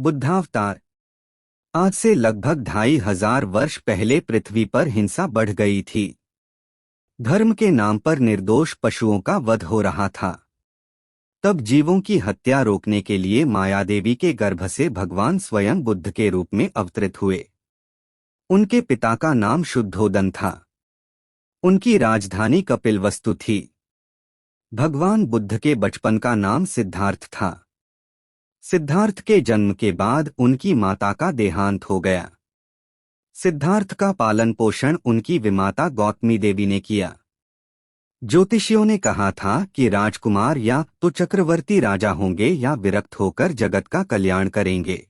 बुद्धावतार। आज से लगभग 2500 वर्ष पहले पृथ्वी पर हिंसा बढ़ गई थी। धर्म के नाम पर निर्दोष पशुओं का वध हो रहा था। तब जीवों की हत्या रोकने के लिए मायादेवी के गर्भ से भगवान स्वयं बुद्ध के रूप में अवतरित हुए। उनके पिता का नाम शुद्धोदन था। उनकी राजधानी कपिलवस्तु थी। भगवान बुद्ध के बचपन का नाम सिद्धार्थ था। सिद्धार्थ के जन्म के बाद उनकी माता का देहांत हो गया। सिद्धार्थ का पालन पोषण उनकी विमाता गौतमी देवी ने किया। ज्योतिषियों ने कहा था कि राजकुमार या तो चक्रवर्ती राजा होंगे या विरक्त होकर जगत का कल्याण करेंगे।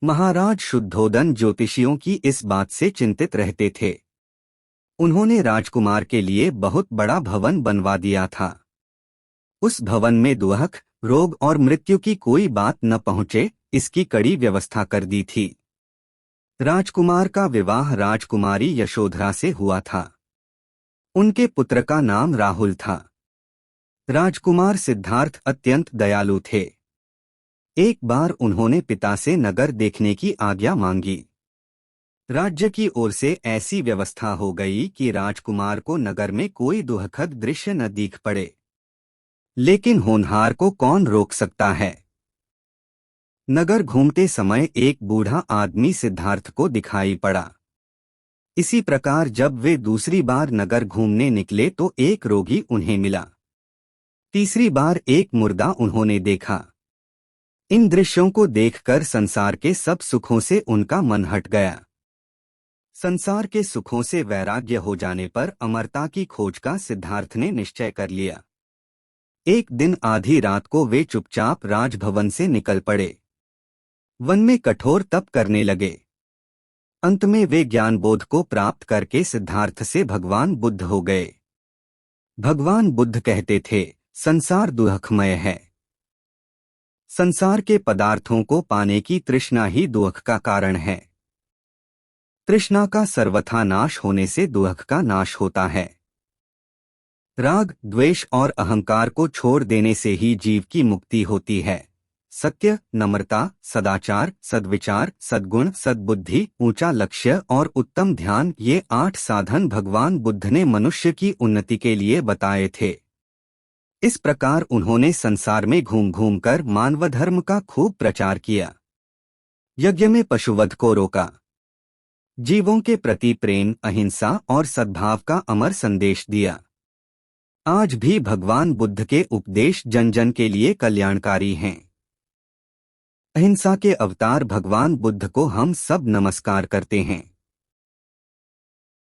महाराज शुद्धोदन ज्योतिषियों की इस बात से चिंतित रहते थे। उन्होंने राजकुमार के लिए बहुत बड़ा भवन बनवा दिया था। उस भवन में दुख, रोग और मृत्यु की कोई बात न पहुंचे, इसकी कड़ी व्यवस्था कर दी थी। राजकुमार का विवाह राजकुमारी यशोधरा से हुआ था। उनके पुत्र का नाम राहुल था। राजकुमार सिद्धार्थ अत्यंत दयालु थे। एक बार उन्होंने पिता से नगर देखने की आज्ञा मांगी। राज्य की ओर से ऐसी व्यवस्था हो गई कि राजकुमार को नगर में कोई दुखद दृश्य न दिख पड़े। लेकिन होनहार को कौन रोक सकता है। नगर घूमते समय एक बूढ़ा आदमी सिद्धार्थ को दिखाई पड़ा। इसी प्रकार जब वे दूसरी बार नगर घूमने निकले तो एक रोगी उन्हें मिला। तीसरी बार एक मुर्दा उन्होंने देखा। इन दृश्यों को देखकर संसार के सब सुखों से उनका मन हट गया। संसार के सुखों से वैराग्य हो जाने पर अमरता की खोज का सिद्धार्थ ने निश्चय कर लिया। एक दिन आधी रात को वे चुपचाप राजभवन से निकल पड़े। वन में कठोर तप करने लगे। अंत में वे ज्ञानबोध को प्राप्त करके सिद्धार्थ से भगवान बुद्ध हो गए। भगवान बुद्ध कहते थे, संसार दुखमय है। संसार के पदार्थों को पाने की तृष्णा ही दुख का कारण है। तृष्णा का सर्वथा नाश होने से दुख का नाश होता है। राग, द्वेष और अहंकार को छोड़ देने से ही जीव की मुक्ति होती है। सत्य, नम्रता, सदाचार, सद्विचार, सद्गुण, सद्बुद्धि, ऊंचा लक्ष्य और उत्तम ध्यान, ये 8 साधन भगवान बुद्ध ने मनुष्य की उन्नति के लिए बताए थे। इस प्रकार उन्होंने संसार में घूम घूम कर मानव धर्म का खूब प्रचार किया। यज्ञ में पशुवध को रोका। जीवों के प्रति प्रेम, अहिंसा और सद्भाव का अमर संदेश दिया। आज भी भगवान बुद्ध के उपदेश जन जन के लिए कल्याणकारी हैं। अहिंसा के अवतार भगवान बुद्ध को हम सब नमस्कार करते हैं।